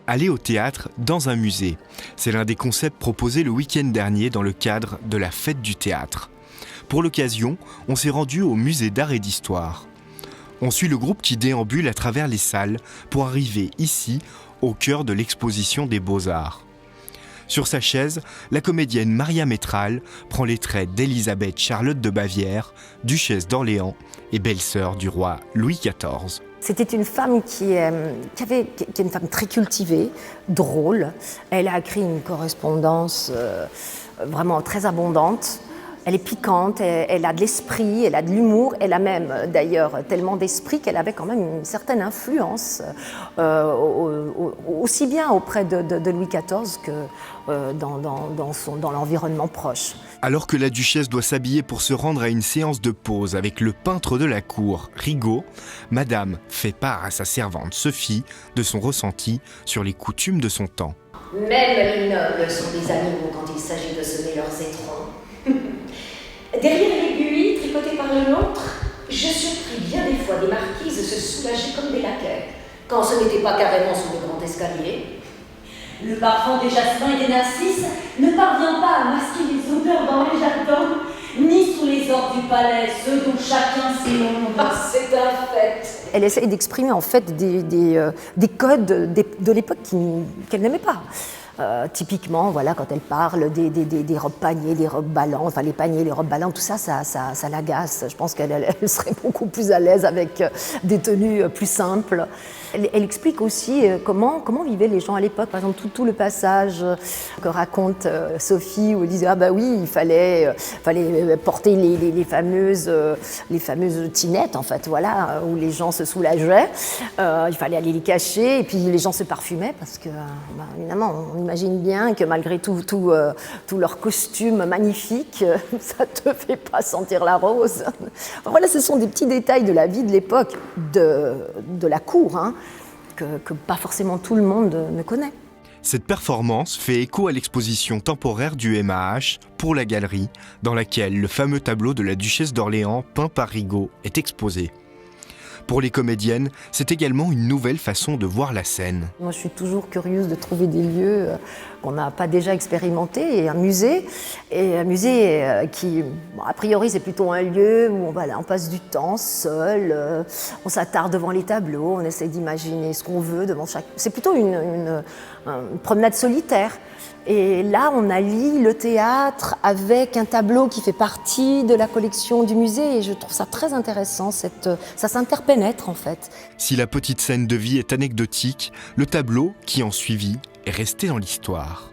aller au théâtre dans un musée. C'est l'un des concepts proposés le week-end dernier dans le cadre de la Fête du théâtre. Pour l'occasion, on s'est rendu au musée d'art et d'histoire. On suit le groupe qui déambule à travers les salles pour arriver ici, au cœur de l'exposition des Beaux-Arts. Sur sa chaise, la comédienne Maria Métral prend les traits d'Élisabeth Charlotte de Bavière, duchesse d'Orléans et belle-sœur du roi Louis XIV. C'était une femme qui est une femme très cultivée, drôle. Elle a écrit une correspondance vraiment très abondante. Elle est piquante, elle a de l'esprit, elle a de l'humour, elle a même d'ailleurs tellement d'esprit qu'elle avait quand même une certaine influence, aussi bien auprès de Louis XIV que dans l'environnement proche. Alors que la duchesse doit s'habiller pour se rendre à une séance de pause avec le peintre de la cour, Rigaud, Madame fait part à sa servante Sophie de son ressenti sur les coutumes de son temps. Même les nobles sont des animaux quand il s'agit de semer leurs étrons. Derrière l'aiguille tricotée par le nôtre, je surpris bien des fois des marquises se soulager comme des laquais, quand ce n'était pas carrément sous le grand escalier. Le parfum des jasmins et des narcisses ne parvient pas à masquer les odeurs dans les jardins, ni sous les ors du palais, ceux dont chacun s'émonde. Ah, c'est un fait. Elle essaye d'exprimer en fait des codes de l'époque qu'elle n'aimait pas. Typiquement, voilà, quand elle parle des robes paniers, des robes ballantes, enfin les paniers, les robes ballantes, tout ça, ça l'agace. Je pense qu'elle serait beaucoup plus à l'aise avec des tenues plus simples. Elle explique aussi comment vivaient les gens à l'époque. Par exemple, tout le passage que raconte Sophie, où elle disait ah bah oui, il fallait porter les fameuses tinettes en fait, voilà, où les gens se soulageaient. Il fallait aller les cacher et puis les gens se parfumaient parce que évidemment on imagine bien que malgré tout leur costume magnifique, ça te fait pas sentir la rose. Enfin, voilà, ce sont des petits détails de la vie de l'époque de la cour, hein, que pas forcément tout le monde ne connaît. Cette performance fait écho à l'exposition temporaire du MAH pour la galerie, dans laquelle le fameux tableau de la duchesse d'Orléans peint par Rigaud est exposé. Pour les comédiennes, c'est également une nouvelle façon de voir la scène. Moi, je suis toujours curieuse de trouver des lieux qu'on n'a pas déjà expérimentés, et un musée qui, a priori, c'est plutôt un lieu où on passe du temps seul, on s'attarde devant les tableaux, on essaie d'imaginer ce qu'on veut devant chaque... C'est plutôt une promenade solitaire. Et là, on allie le théâtre avec un tableau qui fait partie de la collection du musée et je trouve ça très intéressant, ça s'interpénètre en fait. Si la petite scène de vie est anecdotique, le tableau qui en suivit est resté dans l'histoire.